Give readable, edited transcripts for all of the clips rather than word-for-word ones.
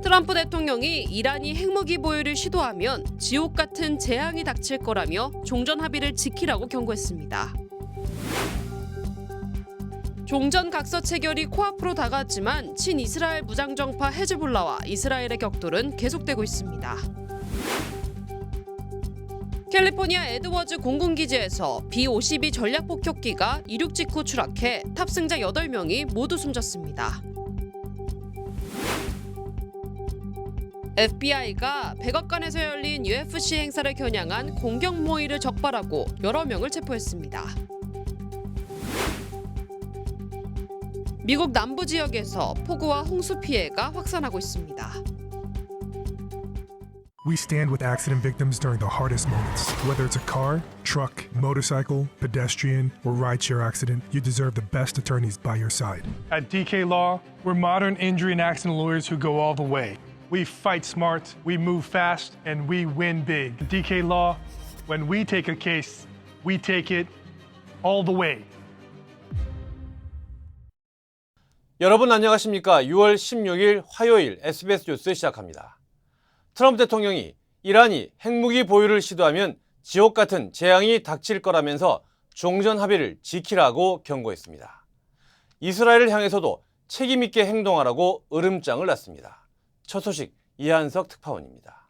트럼프 대통령이 이란이 핵무기 보유를 시도하면 지옥 같은 재앙이 닥칠 거라며 종전 합의를 지키라고 경고했습니다. 종전 각서 체결이 코앞으로 다가왔지만 친이스라엘 무장정파 헤즈볼라와 이스라엘의 격돌은 계속되고 있습니다. 캘리포니아 에드워즈 공군기지에서 B-52 전략폭격기가 이륙 직후 추락해 탑승자 8명이 모두 숨졌습니다. FBI가 백악관에서 열린 UFC 행사를 겨냥한 공격 모의를 적발하고 여러 명을 체포했습니다. 미국 남부 지역에서 폭우와 홍수 피해가 확산하고 있습니다. We stand with accident victims during the hardest moments. Whether it's a car, truck, motorcycle, pedestrian, or rideshare accident, you deserve the best attorneys by your side. At DK Law, we're modern injury and accident lawyers who go all the way. We fight smart, we move fast, and we win big. At DK Law, when we take a case, we take it all the way. 여러분 안녕하십니까? 6월 16일 화요일 SBS 뉴스 시작합니다. 트럼프 대통령이 이란이 핵무기 보유를 시도하면 지옥 같은 재앙이 닥칠 거라면서 종전 합의를 지키라고 경고했습니다. 이스라엘을 향해서도 책임 있게 행동하라고 으름장을 놨습니다. 첫 소식 이한석 특파원입니다.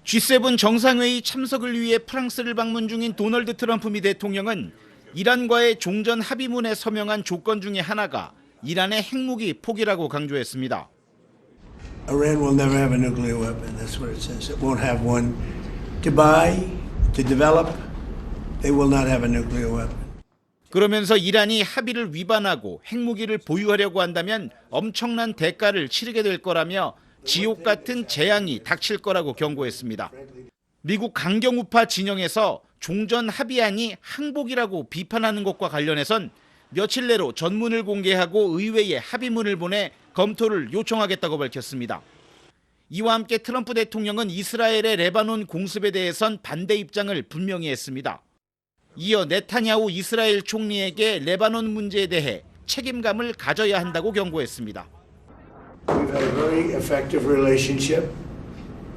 G7 정상회의 참석을 위해 프랑스를 방문 중인 도널드 트럼프 미 대통령은 이란과의 종전 합의문에 서명한 조건 중에 하나가 이란의 핵무기 포기라고 강조했습니다. Iran will never have a nuclear weapon. That's what it says. It won't have one to buy, to develop. They will not have a nuclear weapon. 그러면서 이란이 합의를 위반하고 핵무기를 보유하려고 한다면 엄청난 대가를 치르게 될 거라며 지옥 같은 재앙이 닥칠 거라고 경고했습니다. 미국 강경우파 진영에서 종전 합의안이 항복이라고 비판하는 것과 관련해선 며칠 내로 전문을 공개하고 의회에 합의문을 보내 검토를 요청하겠다고 밝혔습니다. 이와 함께 트럼프 대통령은 이스라엘의 레바논 공습에 대해선 반대 입장을 분명히 했습니다. 이어 네타냐후 이스라엘 총리에게 레바논 문제에 대해 책임감을 가져야 한다고 경고했습니다. We've had a very effective relationship.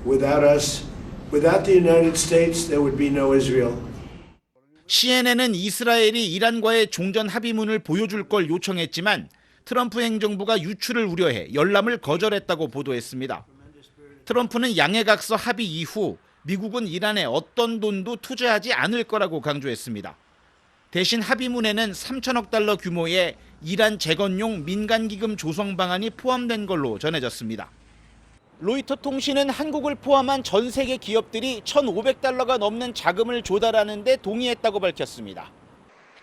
Without us, without the United States, there would be no Israel. CNN은 이스라엘이 이란과의 종전 합의문을 보여줄 걸 요청했지만 트럼프 행정부가 유출을 우려해 열람을 거절했다고 보도했습니다. 트럼프는 양해각서 합의 이후 미국은 이란에 어떤 돈도 투자하지 않을 거라고 강조했습니다. 대신 합의문에는 3천억 달러 규모의 이란 재건용 민간기금 조성 방안이 포함된 걸로 전해졌습니다. 로이터 통신은 한국을 포함한 전 세계 기업들이 1,500달러가 넘는 자금을 조달하는 데 동의했다고 밝혔습니다.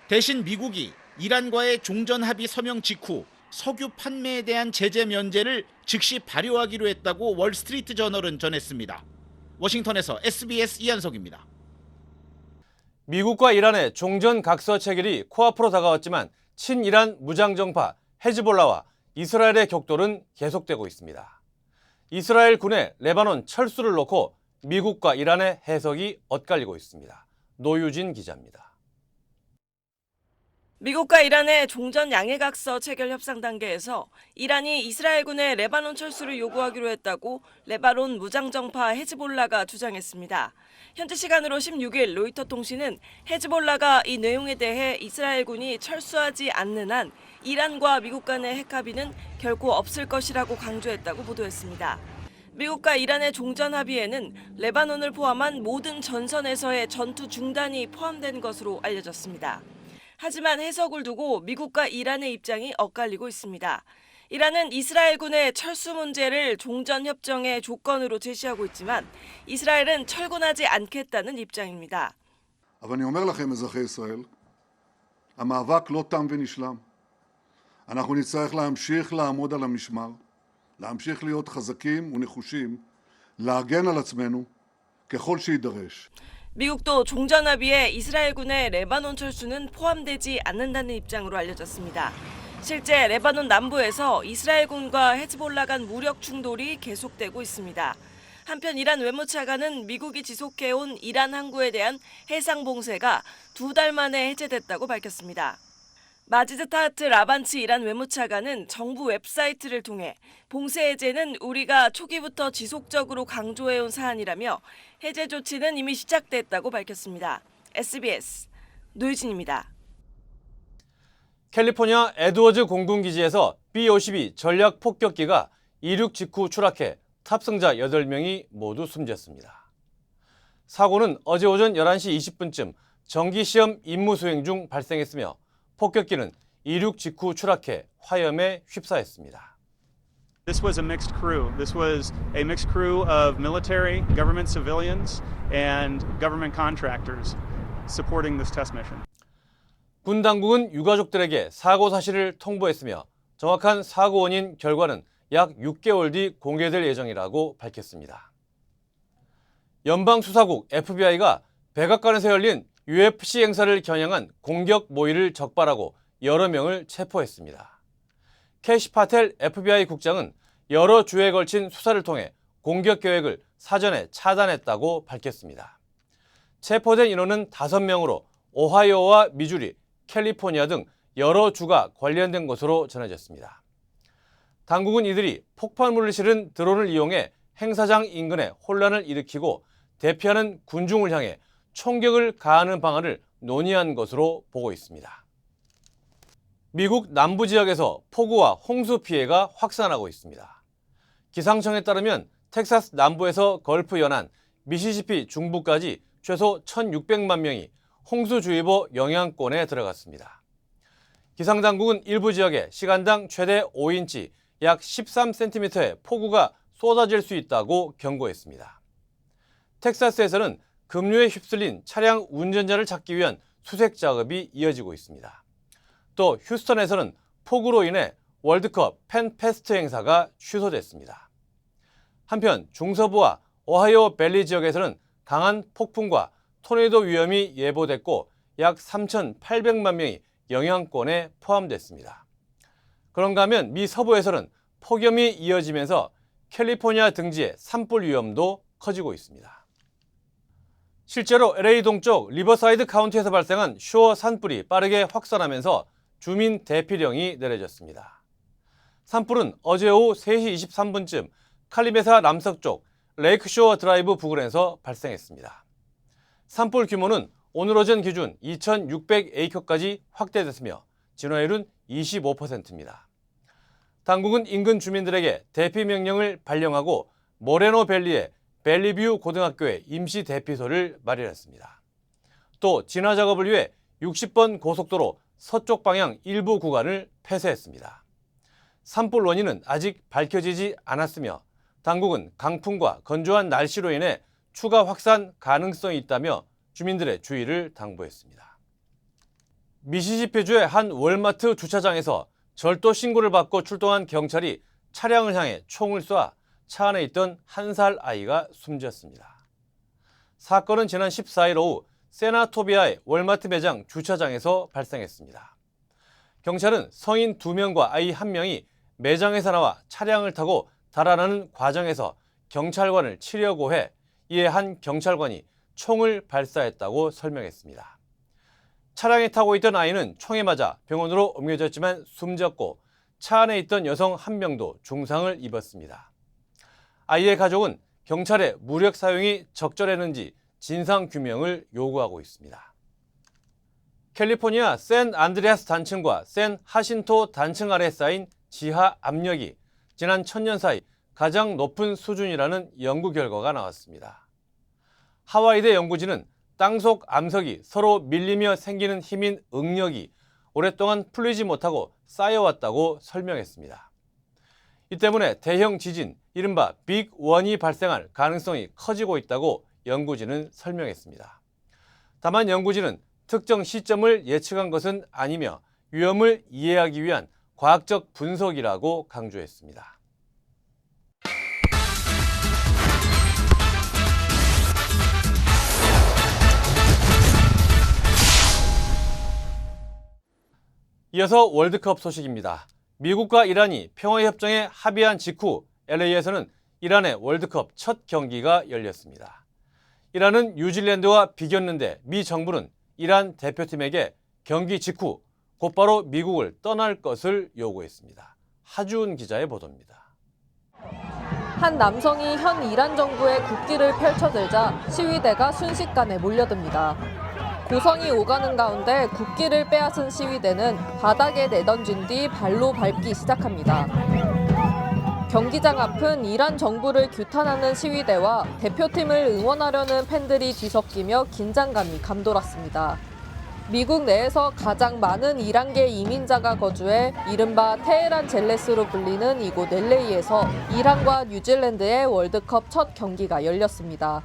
대신 미국이 이란과의 종전 합의 서명 직후 석유 판매에 대한 제재 면제를 즉시 발효하기로 했다고 월스트리트 저널은 전했습니다. 워싱턴에서 SBS 이한석입니다. 미국과 이란의 종전 각서 체결이 코앞으로 다가왔지만 친이란 무장정파 헤즈볼라와 이스라엘의 격돌은 계속되고 있습니다. 이스라엘 군의 레바논 철수를 놓고 미국과 이란의 해석이 엇갈리고 있습니다. 노유진 기자입니다. 미국과 이란의 종전 양해각서 체결 협상 단계에서 이란이 이스라엘군의 레바논 철수를 요구하기로 했다고 레바논 무장정파 헤즈볼라가 주장했습니다. 현지 시간으로 16일 로이터 통신은 헤즈볼라가 이 내용에 대해 이스라엘군이 철수하지 않는 한 이란과 미국 간의 핵합의는 결코 없을 것이라고 강조했다고 보도했습니다. 미국과 이란의 종전 합의에는 레바논을 포함한 모든 전선에서의 전투 중단이 포함된 것으로 알려졌습니다. 하지만 해석을 두고 미국과 이란의 입장이 엇갈리고 있습니다. 이란은 이스라엘군의 철수 문제를 종전협정의 조건으로 제시하고 있지만 이스라엘은 철군하지 않겠다는 입장입니다. אבל אני אומר לכם, אזרחי ישראל, המאבק לא תם ונשלם. אנחנו נצטרך להמשיך לעמוד על המשמר, להמשיך להיות חזקים ונחושים, להגן על עצמנו ככל שיידרש. 미국도 종전 합의에 이스라엘군의 레바논 철수는 포함되지 않는다는 입장으로 알려졌습니다. 실제 레바논 남부에서 이스라엘군과 헤즈볼라 간 무력 충돌이 계속되고 있습니다. 한편 이란 외무차관은 미국이 지속해온 이란 항구에 대한 해상 봉쇄가 2달 만에 해제됐다고 밝혔습니다. 마지드타트 라반치 이란 외무차관은 정부 웹사이트를 통해 봉쇄 해제는 우리가 초기부터 지속적으로 강조해온 사안이라며 해제 조치는 이미 시작됐다고 밝혔습니다. SBS 노유진입니다. 캘리포니아 에드워즈 공군기지에서 B-52 전략 폭격기가 이륙 직후 추락해 탑승자 8명이 모두 숨졌습니다. 사고는 어제 오전 11시 20분쯤 정기시험 임무 수행 중 발생했으며 폭격기는 이륙 직후 추락해 화염에 휩싸였습니다. This was a mixed crew. This was a mixed crew of military, government civilians, and government contractors supporting this test mission. 군 당국은 유가족들에게 사고 사실을 통보했으며 정확한 사고 원인 결과는 약 6개월 뒤 공개될 예정이라고 밝혔습니다. 연방수사국 FBI가 백악관에서 열린 UFC 행사를 겨냥한 공격 모의를 적발하고 여러 명을 체포했습니다. 캐시 파텔 FBI 국장은 여러 주에 걸친 수사를 통해 공격 계획을 사전에 차단했다고 밝혔습니다. 체포된 인원은 5명으로 오하이오와 미주리, 캘리포니아 등 여러 주가 관련된 것으로 전해졌습니다. 당국은 이들이 폭발물을 실은 드론을 이용해 행사장 인근에 혼란을 일으키고 대피하는 군중을 향해 총격을 가하는 방안을 논의한 것으로 보고 있습니다. 미국 남부 지역에서 폭우와 홍수 피해가 확산하고 있습니다. 기상청에 따르면 텍사스 남부에서 걸프 연안, 미시시피 중부까지 최소 1,600만 명이 홍수주의보 영향권에 들어갔습니다. 기상당국은 일부 지역에 시간당 최대 5인치, 약 13cm의 폭우가 쏟아질 수 있다고 경고했습니다. 텍사스에서는 급류에 휩쓸린 차량 운전자를 찾기 위한 수색 작업이 이어지고 있습니다. 또 휴스턴에서는 폭우로 인해 월드컵 팬페스트 행사가 취소됐습니다. 한편 중서부와 오하이오 밸리 지역에서는 강한 폭풍과 토네이도 위험이 예보됐고 약 3,800만 명이 영향권에 포함됐습니다. 그런가 하면 미 서부에서는 폭염이 이어지면서 캘리포니아 등지의 산불 위험도 커지고 있습니다. 실제로 LA 동쪽 리버사이드 카운티에서 발생한 쇼어 산불이 빠르게 확산하면서 주민 대피령이 내려졌습니다. 산불은 어제 오후 3시 23분쯤 칼리메사 남서쪽 레이크쇼어 드라이브 부근에서 발생했습니다. 산불 규모는 오늘 오전 기준 2,600에이커까지 확대됐으며 진화율은 25%입니다. 당국은 인근 주민들에게 대피 명령을 발령하고 모레노 밸리의 밸리뷰 고등학교에 임시 대피소를 마련했습니다. 또 진화 작업을 위해 60번 고속도로 서쪽 방향 일부 구간을 폐쇄했습니다. 산불 원인은 아직 밝혀지지 않았으며 당국은 강풍과 건조한 날씨로 인해 추가 확산 가능성이 있다며 주민들의 주의를 당부했습니다. 미시시피주의 한 월마트 주차장에서 절도 신고를 받고 출동한 경찰이 차량을 향해 총을 쏴 차 안에 있던 1살 아이가 숨졌습니다. 사건은 지난 14일 오후 세나토비아의 월마트 매장 주차장에서 발생했습니다. 경찰은 성인 2명과 아이 1명이 매장에서 나와 차량을 타고 달아나는 과정에서 경찰관을 치려고 해 이에 한 경찰관이 총을 발사했다고 설명했습니다. 차량에 타고 있던 아이는 총에 맞아 병원으로 옮겨졌지만 숨졌고 차 안에 있던 여성 1명도 중상을 입었습니다. 아이의 가족은 경찰의 무력 사용이 적절했는지 진상 규명을 요구하고 있습니다. 캘리포니아 샌 안드레아스 단층과 샌 하신토 단층 아래 쌓인 지하 압력이 지난 1000년 사이 가장 높은 수준이라는 연구 결과가 나왔습니다. 하와이대 연구진은 땅속 암석이 서로 밀리며 생기는 힘인 응력이 오랫동안 풀리지 못하고 쌓여왔다고 설명했습니다. 이 때문에 대형 지진, 이른바 빅 원이 발생할 가능성이 커지고 있다고 연구진은 설명했습니다. 다만 연구진은 특정 시점을 예측한 것은 아니며 위험을 이해하기 위한 과학적 분석이라고 강조했습니다. 이어서 월드컵 소식입니다. 미국과 이란이 평화협정에 합의한 직후 LA에서는 이란의 월드컵 첫 경기가 열렸습니다. 이란은 뉴질랜드와 비겼는데 미 정부는 이란 대표팀에게 경기 직후 곧바로 미국을 떠날 것을 요구했습니다. 하주은 기자의 보도입니다. 한 남성이 현 이란 정부의 국기를 펼쳐들자 시위대가 순식간에 몰려듭니다. 고성이 오가는 가운데 국기를 빼앗은 시위대는 바닥에 내던진 뒤 발로 밟기 시작합니다. 경기장 앞은 이란 정부를 규탄하는 시위대와 대표팀을 응원하려는 팬들이 뒤섞이며 긴장감이 감돌았습니다. 미국 내에서 가장 많은 이란계 이민자가 거주해 이른바 테헤란 젤레스로 불리는 이곳 LA에서 이란과 뉴질랜드의 월드컵 첫 경기가 열렸습니다.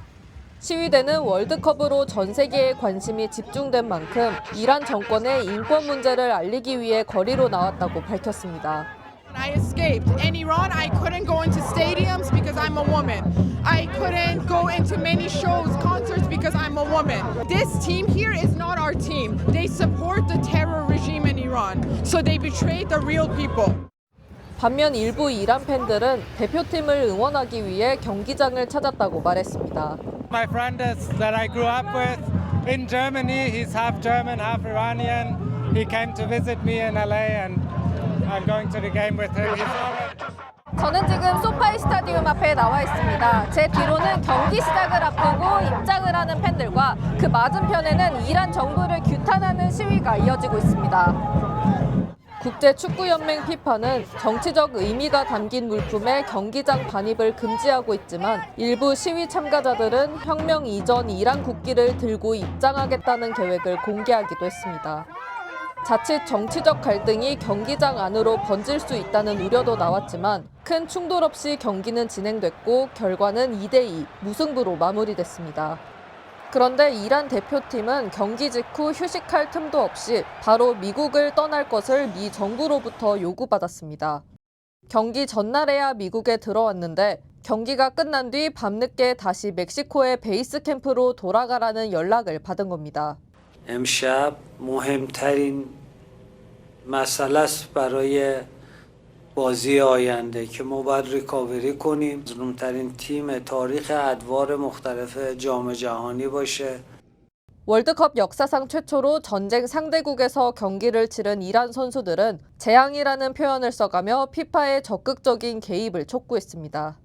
시위대는 월드컵으로 전 세계의 관심이 집중된 만큼 이란 정권의 인권 문제를 알리기 위해 거리로 나왔다고 밝혔습니다. I escaped. In Iran, I couldn't go into stadiums because I'm a woman. I couldn't go into many shows, concerts because I'm a woman. This team here is not our team. They support the terror regime in Iran. So they betrayed the real people. 반면 일부 이란 팬들은 대표팀을 응원하기 위해 경기장을 찾았다고 말했습니다. My friend that I grew up with in Germany, he's half German, half Iranian. He came to visit me in LA and I'm going to the game with him. 저는 지금 소파이 스타디움 앞에 나와 있습니다. 제 뒤로는 경기 시작을 앞두고 입장을 하는 팬들과 그 맞은편에는 이란 정부를 규탄하는 시위가 이어지고 있습니다. 국제축구연맹 피파는 정치적 의미가 담긴 물품의 경기장 반입을 금지하고 있지만 일부 시위 참가자들은 혁명 이전 이란 국기를 들고 입장하겠다는 계획을 공개하기도 했습니다. 자칫 정치적 갈등이 경기장 안으로 번질 수 있다는 우려도 나왔지만 큰 충돌 없이 경기는 진행됐고 결과는 2대2 무승부로 마무리됐습니다. 그런데 이란 대표팀은 경기 직후 휴식할 틈도 없이 바로 미국을 떠날 것을 미 정부로부터 요구받았습니다. 경기 전날에야 미국에 들어왔는데 경기가 끝난 뒤 밤늦게 다시 멕시코의 베이스 캠프로 돌아가라는 연락을 받은 겁니다. امشب مهمترین مسئله است برای بازی آینده که ما باید ریکاوری کنیم. مظلومترین تیم تاریخ ادوار مختلف جام جهانی باشه. 월드컵 역사상 최초로 전쟁 상대국에서 경기를 치른 이란 선수들은 재앙이라는 표현을 써가며 피파의 적극적인 개입을 촉구했습니다.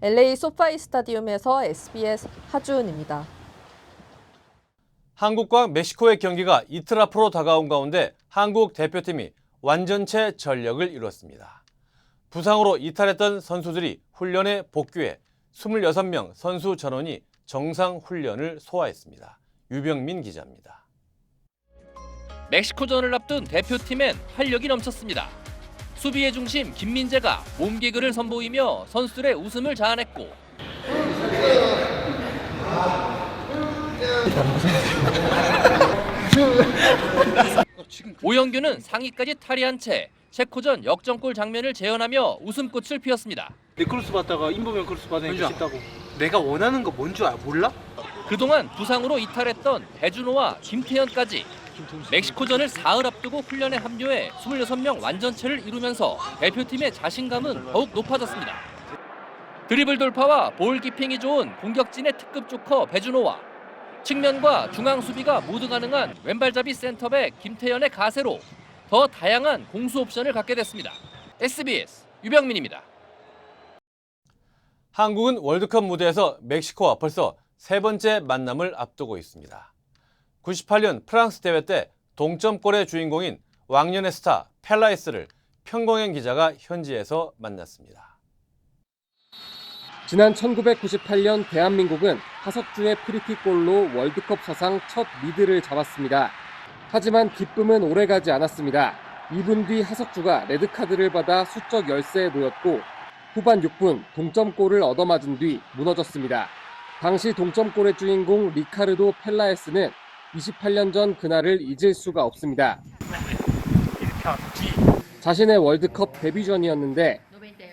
LA 소파이 스타디움에서 SBS 하주은입니다. 한국과 멕시코의 경기가 이틀 앞으로 다가온 가운데 한국 대표팀이 완전체 전력을 이뤘습니다. 부상으로 이탈했던 선수들이 훈련에 복귀해 26명 선수 전원이 정상 훈련을 소화했습니다. 유병민 기자입니다. 멕시코전을 앞둔 대표팀엔 활력이 넘쳤습니다. 수비의 중심 김민재가 몸개그를 선보이며 선수들의 웃음을 자아냈고 오영규는 상의까지 탈의한 채 체코전 역전골 장면을 재현하며 웃음꽃을 피웠습니다. 내 크로스 받다가 인보면 크로스 받으니까 쉽다고. 내가 원하는 거 뭔 줄 몰라? 그동안 부상으로 이탈했던 배준호와 김태현까지 멕시코전을 사흘 앞두고 훈련에 합류해 26명 완전체를 이루면서 대표팀의 자신감은 더욱 높아졌습니다. 드리블 돌파와 볼 키핑이 좋은 공격진의 특급 조커 배준호와 측면과 중앙 수비가 모두 가능한 왼발잡이 센터백 김태현의 가세로 더 다양한 공수 옵션을 갖게 됐습니다. SBS 유병민입니다. 한국은 월드컵 무대에서 멕시코와 벌써 세 번째 만남을 앞두고 있습니다. 98년 프랑스 대회 때 동점골의 주인공인 왕년의 스타 펠라이스를 평공현 기자가 현지에서 만났습니다. 지난 1998년 대한민국은 하석주의 프리킥골로 월드컵 사상 첫 리드를 잡았습니다. 하지만 기쁨은 오래가지 않았습니다. 2분 뒤 하석주가 레드카드를 받아 수적 열세에 놓였고 후반 6분 동점골을 얻어맞은 뒤 무너졌습니다. 당시 동점골의 주인공 리카르도 펠라에스는 28년 전 그날을 잊을 수가 없습니다. 자신의 월드컵 데뷔전이었는데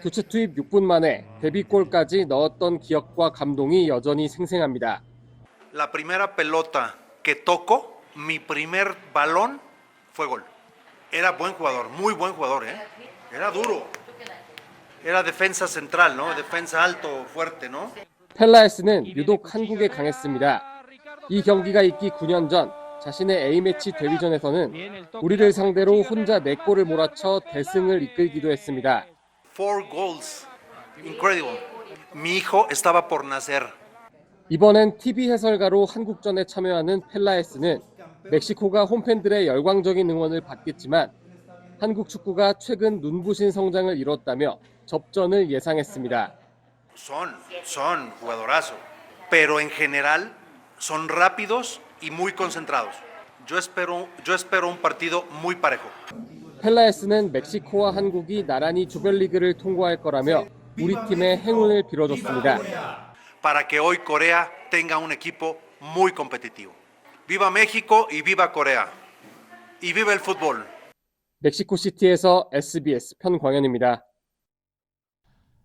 교체 투입 6분 만에 데뷔골까지 넣었던 기억과 감동이 여전히 생생합니다. La primera pelota que toco, mi primer balón fue gol. Era buen jugador, muy buen jugador, Era duro. Era defensa central, ¿no? Defensa alto, fuerte, ¿no? 펠라에스는 유독 한국에 강했습니다. 이 경기가 있기 9년 전 자신의 A매치 데뷔전에서는 우리를 상대로 혼자 4골을 몰아쳐 대승을 이끌기도 했습니다. 4 goals. Incredible. Mi hijo estaba por nacer. 이번엔 TV 해설가로 한국전에 참여하는 펠라에스는 멕시코가 홈팬들의 열광적인 응원을 받겠지만 한국 축구가 최근 눈부신 성장을 이뤘다며 접전을 예상했습니다. Son jugadorazos, pero en general son rápidos y muy concentrados. Yo espero un partido muy parejo. 펠라에스는 멕시코와 한국이 나란히 조별리그를 통과할 거라며 우리 팀의 행운을 빌어줬습니다. Para que hoy Corea tenga un equipo muy competitivo. Viva México y viva Corea. Y viva el fútbol. 멕시코시티에서 SBS 편광현입니다.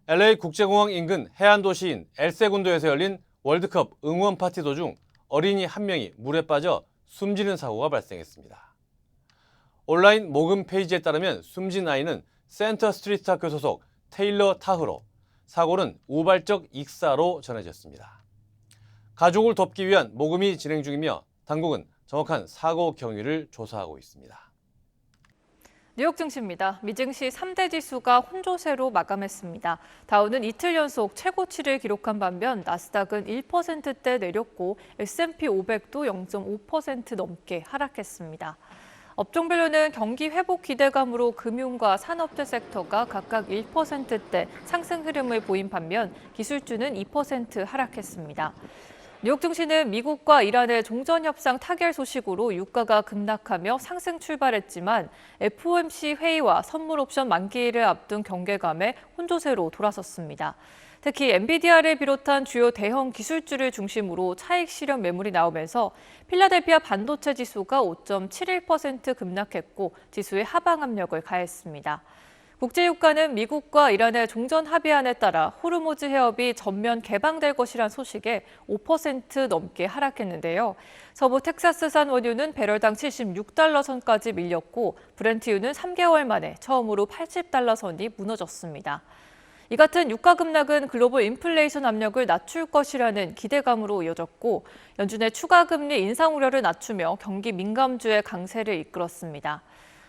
LA 국제공항 인근 해안 도시인 엘세군도에서 열린 월드컵 응원 파티 도중 어린이 한 명이 물에 빠져 숨지는 사고가 발생했습니다. 온라인 모금 페이지에 따르면 숨진 아이는 센터 스트리트 학교 소속 테일러 타흐로, 사고는 우발적 익사로 전해졌습니다. 가족을 돕기 위한 모금이 진행 중이며 당국은 정확한 사고 경위를 조사하고 있습니다. 뉴욕 증시입니다. 미 증시 3대 지수가 혼조세로 마감했습니다. 다우는 이틀 연속 최고치를 기록한 반면 나스닥은 1%대 내렸고 S&P 500도 0.5% 넘게 하락했습니다. 업종별로는 경기 회복 기대감으로 금융과 산업재 섹터가 각각 1%대 상승 흐름을 보인 반면 기술주는 2% 하락했습니다. 뉴욕 증시는 미국과 이란의 종전협상 타결 소식으로 유가가 급락하며 상승 출발했지만 FOMC 회의와 선물 옵션 만기일을 앞둔 경계감에 혼조세로 돌아섰습니다. 특히 엔비디아를 비롯한 주요 대형 기술주를 중심으로 차익 실현 매물이 나오면서 필라델피아 반도체 지수가 5.71% 급락했고 지수에 하방 압력을 가했습니다. 국제유가는 미국과 이란의 종전 합의안에 따라 호르무즈 해협이 전면 개방될 것이란 소식에 5% 넘게 하락했는데요. 서부 텍사스산 원유는 배럴당 76달러 선까지 밀렸고 브렌트유는 3개월 만에 처음으로 80달러 선이 무너졌습니다. 이 같은 유가 급락은 글로벌 인플레이션 압력을 낮출 것이라는 기대감으로 이어졌고 연준의 추가 금리 인상 우려를 낮추며 경기 민감주의 강세를 이끌었습니다.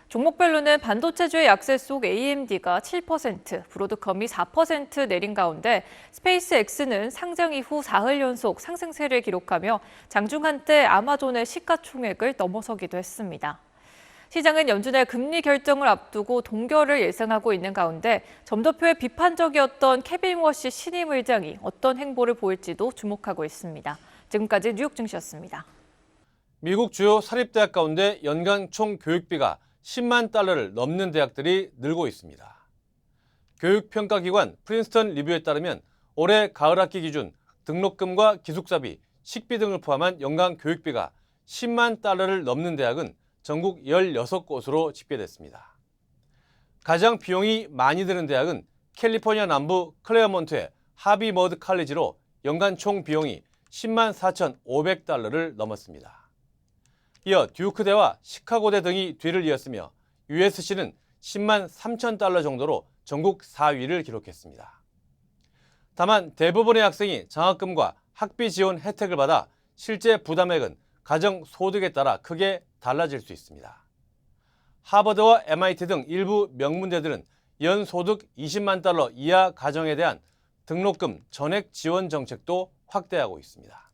종목별로는 반도체주의 약세 속 AMD가 7%, 브로드컴이 4% 내린 가운데 스페이스X는 상장 이후 4흘 연속 상승세를 기록하며 장중 한때 아마존의 시가총액을 넘어서기도 했습니다. 시장은 연준의 금리 결정을 앞두고 동결을 예상하고 있는 가운데 점도표에 비판적이었던 케빈 워시 신임 의장이 어떤 행보를 보일지도 주목하고 있습니다. 지금까지 뉴욕 증시였습니다. 미국 주요 사립대학 가운데 연간 총 교육비가 10만 달러를 넘는 대학들이 늘고 있습니다. 교육평가기관 프린스턴 리뷰에 따르면 올해 가을 학기 기준 등록금과 기숙사비, 식비 등을 포함한 연간 교육비가 10만 달러를 넘는 대학은 전국 16곳으로 집계됐습니다. 가장 비용이 많이 드는 대학은 캘리포니아 남부 클레어몬트의 하비머드 칼리지로 연간 총 비용이 10만 4,500달러를 넘었습니다. 이어 듀크대와 시카고대 등이 뒤를 이었으며 USC는 10만 3천 달러 정도로 전국 4위를 기록했습니다. 다만 대부분의 학생이 장학금과 학비 지원 혜택을 받아 실제 부담액은 가정 소득에 따라 크게 달라질 수 있습니다. 하버드와 MIT 등 일부 명문대들은 연소득 20만 달러 이하 가정에 대한 등록금 전액 지원 정책도 확대하고 있습니다.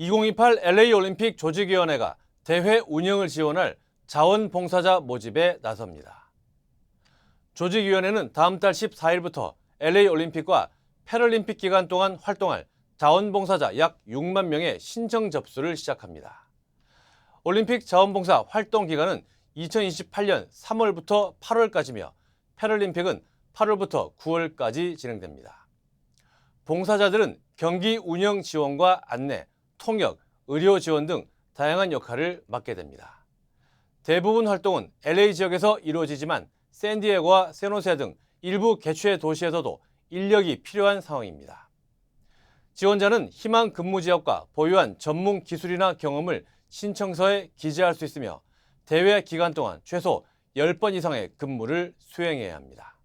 2028 LA 올림픽 조직위원회가 대회 운영을 지원할 자원봉사자 모집에 나섭니다. 조직위원회는 다음 달 14일부터 LA 올림픽과 패럴림픽 기간 동안 활동할 자원봉사자 약 6만 명의 신청 접수를 시작합니다. 올림픽 자원봉사 활동 기간은 2028년 3월부터 8월까지며 패럴림픽은 8월부터 9월까지 진행됩니다. 봉사자들은 경기 운영 지원과 안내, 통역, 의료 지원 등 다양한 역할을 맡게 됩니다. 대부분 활동은 LA 지역에서 이루어지지만 샌디에고와 샌호세 등 일부 개최 도시에서도 인력이 필요한 상황입니다. 지원자는 희망 근무 지역과 보유한 전문 기술이나 경험을 신청서에 기재할 수 있으며 대회 기간 동안 최소 10번 이상의 근무를 수행해야 합니다.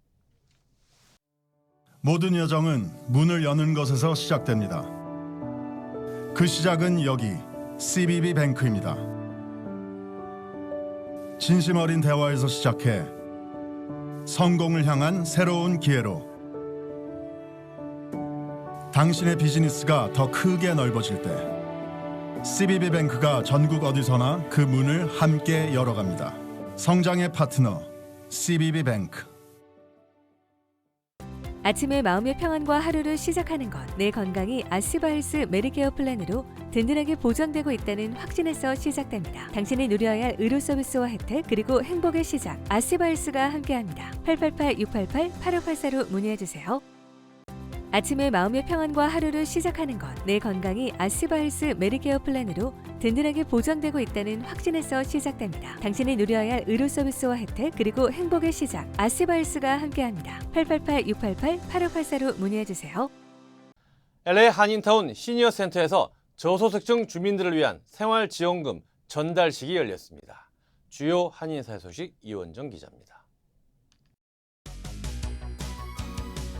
모든 여정은 문을 여는 것에서 시작됩니다. 그 시작은 여기 CBB 뱅크입니다. 진심 어린 대화에서 시작해 성공을 향한 새로운 기회로 당신의 비즈니스가 더 크게 넓어질 때 CBB뱅크가 전국 어디서나 그 문을 함께 열어갑니다. 성장의 파트너 CBB뱅크. 아침에 마음의 평안과 하루를 시작하는 것, 내 건강이 아스바헬스 메디케어 플랜으로 든든하게 보장되고 있다는 확신에서 시작됩니다. 당신이 누려야 할 의료 서비스와 혜택, 그리고 행복의 시작, 아스바헬스가 함께합니다. 888-688-8584로 문의해주세요. 아침에 마음의 평안과 하루를 시작하는 것, 내 건강이 아스바헬스 메디케어 플랜으로 든든하게 보장되고 있다는 확신에서 시작됩니다. 당신이 누려야 할 의료 서비스와 혜택, 그리고 행복의 시작, 아스바헬스가 함께합니다. 888-688-8584로 문의해주세요. LA 한인타운 시니어센터에서 저소득층 주민들을 위한 생활지원금 전달식이 열렸습니다. 주요 한인사회 소식 이원정 기자입니다.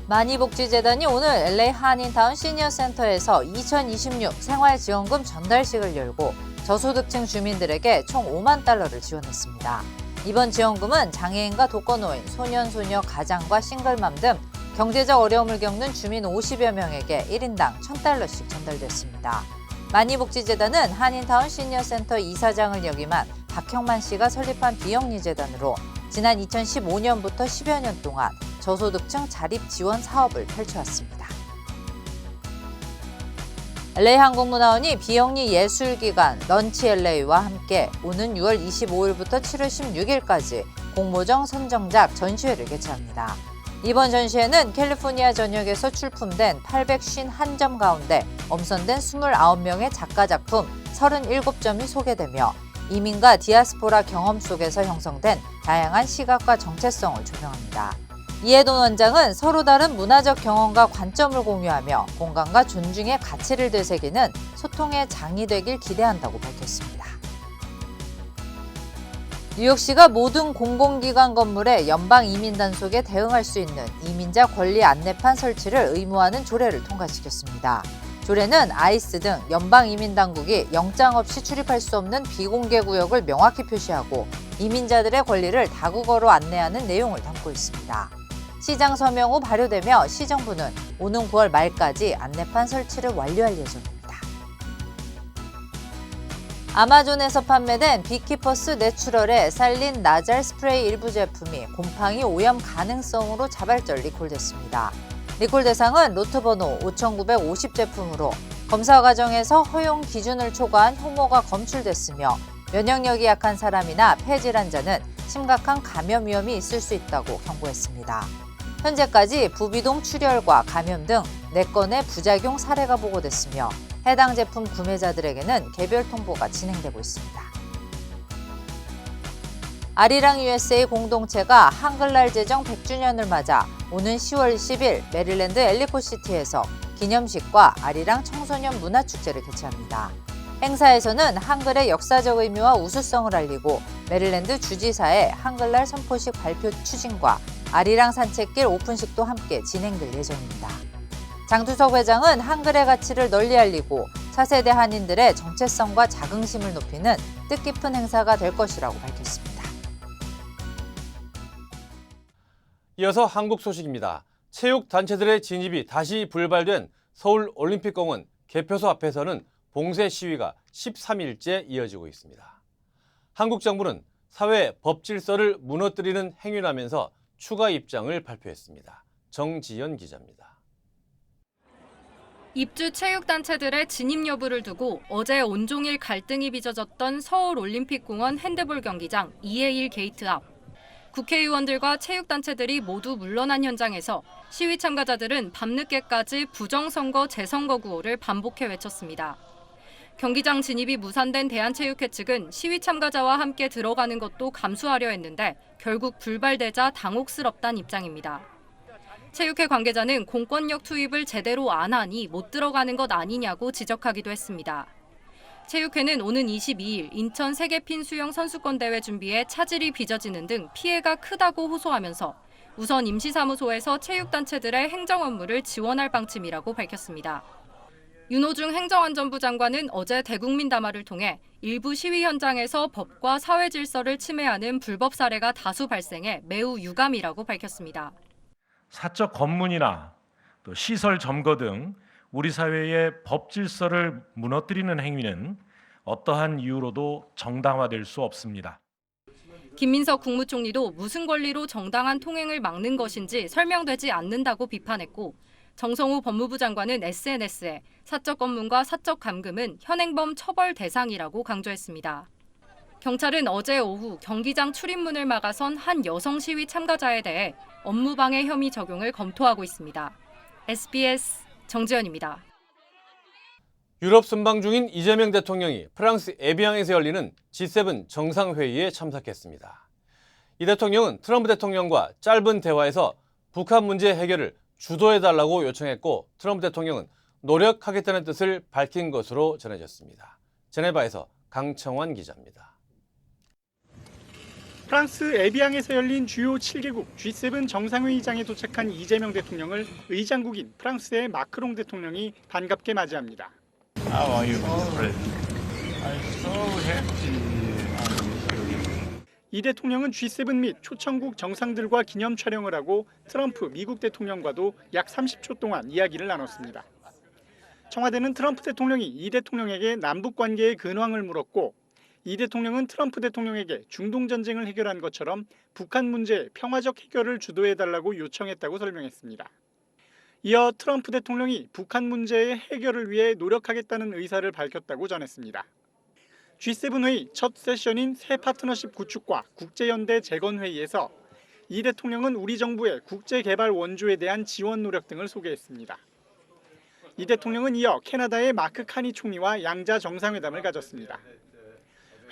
만이복지재단이 오늘 LA 한인타운 시니어센터에서 2026 생활지원금 전달식을 열고 저소득층 주민들에게 총 5만 달러를 지원했습니다. 이번 지원금은 장애인과 독거노인, 소년소녀, 가장과 싱글맘 등 경제적 어려움을 겪는 주민 50여 명에게 1인당 1,000달러씩 전달됐습니다. 만이복지재단은 한인타운 시니어센터 이사장을 역임한 박형만 씨가 설립한 비영리 재단으로 지난 2015년부터 10여 년 동안 저소득층 자립 지원 사업을 펼쳐왔습니다. LA 항공문화원이 비영리 예술기관 런치 LA와 함께 오는 6월 25일부터 7월 16일까지 공모전 선정작 전시회를 개최합니다. 이번 전시회는 캘리포니아 전역에서 출품된 851점 가운데 엄선된 29명의 작가 작품 37점이 소개되며 이민과 디아스포라 경험 속에서 형성된 다양한 시각과 정체성을 조명합니다. 이해돈 원장은 서로 다른 문화적 경험과 관점을 공유하며 공감과 존중의 가치를 되새기는 소통의 장이 되길 기대한다고 밝혔습니다. 뉴욕시가 모든 공공기관 건물에 연방이민단속에 대응할 수 있는 이민자 권리 안내판 설치를 의무화하는 조례를 통과시켰습니다. 조례는 아이스 등 연방이민당국이 영장 없이 출입할 수 없는 비공개 구역을 명확히 표시하고 이민자들의 권리를 다국어로 안내하는 내용을 담고 있습니다. 시장 서명 후 발효되며 시정부는 오는 9월 말까지 안내판 설치를 완료할 예정입니다. 아마존에서 판매된 비키퍼스 내추럴의 살린 나잘 스프레이 일부 제품이 곰팡이 오염 가능성으로 자발적 리콜됐습니다. 리콜 대상은 로트 번호 5950 제품으로 검사 과정에서 허용 기준을 초과한 효모가 검출됐으며 면역력이 약한 사람이나 폐질환자는 심각한 감염 위험이 있을 수 있다고 경고했습니다. 현재까지 부비동 출혈과 감염 등 4건의 부작용 사례가 보고됐으며 해당 제품 구매자들에게는 개별 통보가 진행되고 있습니다. 아리랑 USA 공동체가 한글날 제정 100주년을 맞아 오는 10월 10일 메릴랜드 엘리코시티에서 기념식과 아리랑 청소년 문화축제를 개최합니다. 행사에서는 한글의 역사적 의미와 우수성을 알리고 메릴랜드 주지사의 한글날 선포식 발표 추진과 아리랑 산책길 오픈식도 함께 진행될 예정입니다. 장두석 회장은 한글의 가치를 널리 알리고 차세대 한인들의 정체성과 자긍심을 높이는 뜻깊은 행사가 될 것이라고 밝혔습니다. 이어서 한국 소식입니다. 체육단체들의 진입이 다시 불발된 서울올림픽공원 개표소 앞에서는 봉쇄 시위가 13일째 이어지고 있습니다. 한국 정부는 사회 법 질서를 무너뜨리는 행위라면서 추가 입장을 발표했습니다. 정지연 기자입니다. 입주 체육단체들의 진입 여부를 두고 어제 온종일 갈등이 빚어졌던 서울올림픽공원 핸드볼 경기장 2의1 게이트 앞. 국회의원들과 체육단체들이 모두 물러난 현장에서 시위 참가자들은 밤늦게까지 부정선거 재선거 구호를 반복해 외쳤습니다. 경기장 진입이 무산된 대한체육회 측은 시위 참가자와 함께 들어가는 것도 감수하려 했는데 결국 불발되자 당혹스럽다는 입장입니다. 체육회 관계자는 공권력 투입을 제대로 안 하니 못 들어가는 것 아니냐고 지적하기도 했습니다. 체육회는 오는 22일 인천 세계핀 수영 선수권 대회 준비에 차질이 빚어지는 등 피해가 크다고 호소하면서 우선 임시사무소에서 체육단체들의 행정 업무를 지원할 방침이라고 밝혔습니다. 윤호중 행정안전부 장관은 어제 대국민 담화를 통해 일부 시위 현장에서 법과 사회 질서를 침해하는 불법 사례가 다수 발생해 매우 유감이라고 밝혔습니다. 사적 검문이나 또 시설 점거 등 우리 사회의 법 질서를 무너뜨리는 행위는 어떠한 이유로도 정당화될 수 없습니다. 김민석 국무총리도 무슨 권리로 정당한 통행을 막는 것인지 설명되지 않는다고 비판했고, 정성호 법무부 장관은 SNS에 사적 검문과 사적 감금은 현행범 처벌 대상이라고 강조했습니다. 경찰은 어제 오후 경기장 출입문을 막아선 한 여성 시위 참가자에 대해 업무방해 혐의 적용을 검토하고 있습니다. SBS 정지연입니다. 유럽 순방 중인 이재명 대통령이 프랑스 에비앙에서 열리는 G7 정상회의에 참석했습니다. 이 대통령은 트럼프 대통령과 짧은 대화에서 북한 문제 해결을 주도해달라고 요청했고, 트럼프 대통령은 노력하겠다는 뜻을 밝힌 것으로 전해졌습니다. 제네바에서 강청환 기자입니다. 프랑스 에비앙에서 열린 주요 7개국 G7 정상회의장에 도착한 이재명 대통령을 의장국인 프랑스의 마크롱 대통령이 반갑게 맞이합니다. How are you, Mr. President? I'm so happy. 이 대통령은 G7 및 초청국 정상들과 기념 촬영을 하고 트럼프 미국 대통령과도 약 30초 동안 이야기를 나눴습니다. 청와대는 트럼프 대통령이 이 대통령에게 남북 관계의 근황을 물었고, 이 대통령은 트럼프 대통령에게 중동 전쟁을 해결한 것처럼 북한 문제의 평화적 해결을 주도해달라고 요청했다고 설명했습니다. 이어 트럼프 대통령이 북한 문제의 해결을 위해 노력하겠다는 의사를 밝혔다고 전했습니다. G7 회의 첫 세션인 새 파트너십 구축과 국제연대 재건회의에서 이 대통령은 우리 정부의 국제개발 원조에 대한 지원 노력 등을 소개했습니다. 이 대통령은 이어 캐나다의 마크 카니 총리와 양자 정상회담을 가졌습니다.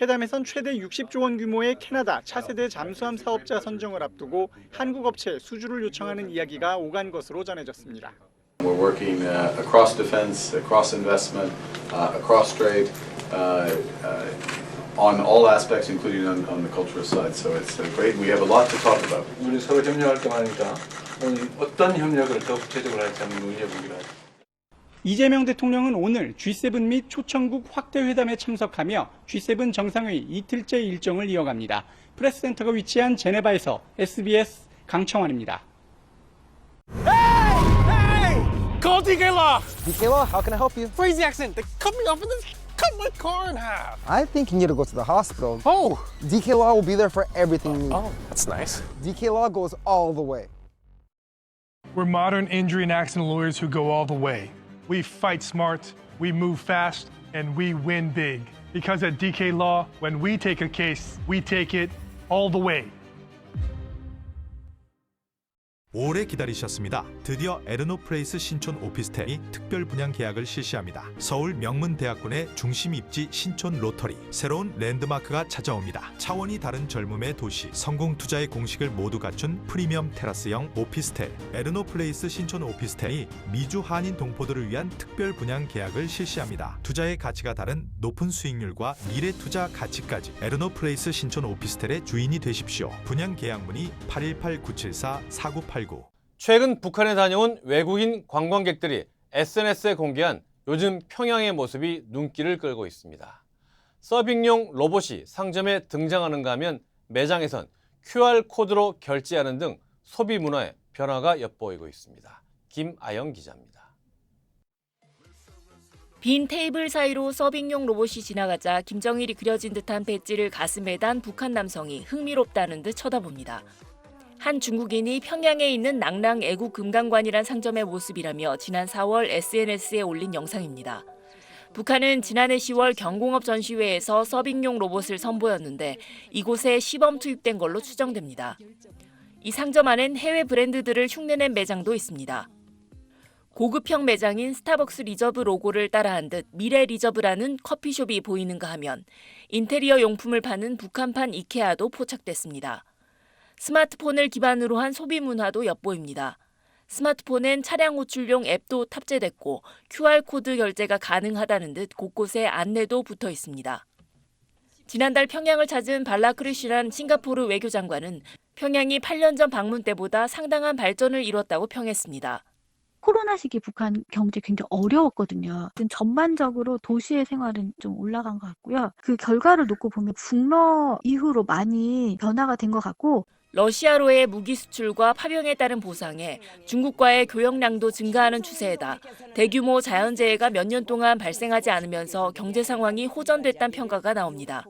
회담에선 최대 60조 원 규모의 캐나다 차세대 잠수함 사업자 선정을 앞두고 한국 업체에 수주를 요청하는 이야기가 오간 것으로 전해졌습니다. We're working across defense, across investment, across trade, on all aspects, including on the cultural side. So it's great. We have a lot to talk about. 우리 서로 협력할 때마다 어떤 협력을 더 구체적으로 할지 한번 논의해 보기로 하죠. 이재명 대통령은 오늘 G7 및 초청국 확대 회담에 참석하며 G7 정상회의 이틀째 일정을 이어갑니다. 프레스센터가 위치한 제네바에서 SBS 강청환입니다. Call DK Law. DK Law, how can I help you? Crazy accident. They cut me off and then cut my car in half. I think you need to go to the hospital. Oh. DK Law will be there for everything you need. Oh, that's nice. DK Law goes all the way. We're modern injury and accident lawyers who go all the way. We fight smart, we move fast, and we win big. Because at DK Law, when we take a case, we take it all the way. 오래 기다리셨습니다. 드디어 에르노플레이스 신촌 오피스텔이 특별 분양 계약을 실시합니다. 서울 명문대학군의 중심 입지 신촌 로터리, 새로운 랜드마크가 찾아옵니다. 차원이 다른 젊음의 도시, 성공 투자의 공식을 모두 갖춘 프리미엄 테라스형 오피스텔, 에르노플레이스 신촌 오피스텔이 미주 한인 동포들을 위한 특별 분양 계약을 실시합니다. 투자의 가치가 다른 높은 수익률과 미래 투자 가치까지 에르노플레이스 신촌 오피스텔의 주인이 되십시오. 분양 계약 문의 818-974-4989. 최근 북한에 다녀온 외국인 관광객들이 SNS에 공개한 요즘 평양의 모습이 눈길을 끌고 있습니다. 서빙용 로봇이 상점에 등장하는가 하면 매장에선 QR코드로 결제하는 등 소비 문화의 변화가 엿보이고 있습니다. 김아영 기자입니다. 빈 테이블 사이로 서빙용 로봇이 지나가자 김정일이 그려진 듯한 배지를 가슴에 단 북한 남성이 흥미롭다는 듯 쳐다봅니다. 한 중국인이 평양에 있는 낭랑 애국금강관이란 상점의 모습이라며 지난 4월 SNS에 올린 영상입니다. 북한은 지난해 10월 경공업 전시회에서 서빙용 로봇을 선보였는데 이곳에 시범 투입된 걸로 추정됩니다. 이 상점 안엔 해외 브랜드들을 흉내낸 매장도 있습니다. 고급형 매장인 스타벅스 리저브 로고를 따라한 듯 미래 리저브라는 커피숍이 보이는가 하면 인테리어 용품을 파는 북한판 이케아도 포착됐습니다. 스마트폰을 기반으로 한 소비 문화도 엿보입니다. 스마트폰엔 차량 호출용 앱도 탑재됐고 QR코드 결제가 가능하다는 듯 곳곳에 안내도 붙어 있습니다. 지난달 평양을 찾은 발라크리시란 싱가포르 외교장관은 평양이 8년 전 방문 때보다 상당한 발전을 이뤘다고 평했습니다. 코로나 시기 북한 경제 굉장히 어려웠거든요. 전반적으로 도시의 생활은 좀 올라간 것 같고요. 그 결과를 놓고 보면 북러 이후로 많이 변화가 된 것 같고 러시아로의 무기 수출과 파병에 따른 보상에 중국과의 교역량도 증가하는 추세에다 대규모 자연재해가 몇 년 동안 발생하지 않으면서 경제 상황이 호전됐다는 평가가 나옵니다.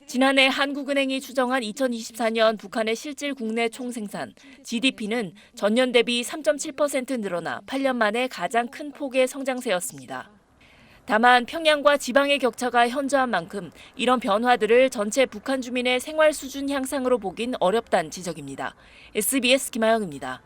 지난해 한국은행이 추정한 2024년 북한의 실질 국내 총생산 GDP는 전년 대비 3.7% 늘어나 8년 만에 가장 큰 폭의 성장세였습니다. 다만 평양과 지방의 격차가 현저한 만큼 이런 변화들을 전체 북한 주민의 생활 수준 향상으로 보긴 어렵다는 지적입니다. SBS 김하영입니다.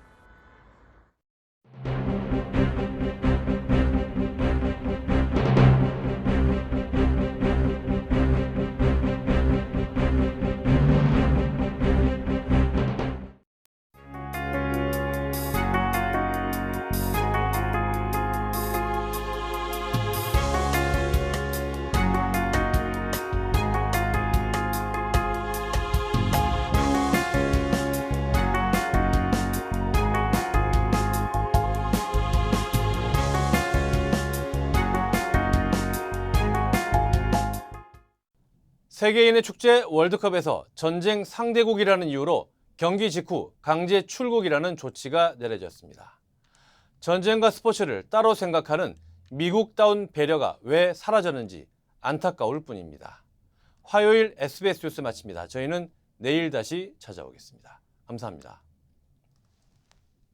세계인의 축제 월드컵에서 전쟁 상대국이라는 이유로 경기 직후 강제 출국이라는 조치가 내려졌습니다. 전쟁과 스포츠를 따로 생각하는 미국다운 배려가 왜 사라졌는지 안타까울 뿐입니다. 화요일 SBS 뉴스 마칩니다. 저희는 내일 다시 찾아오겠습니다. 감사합니다.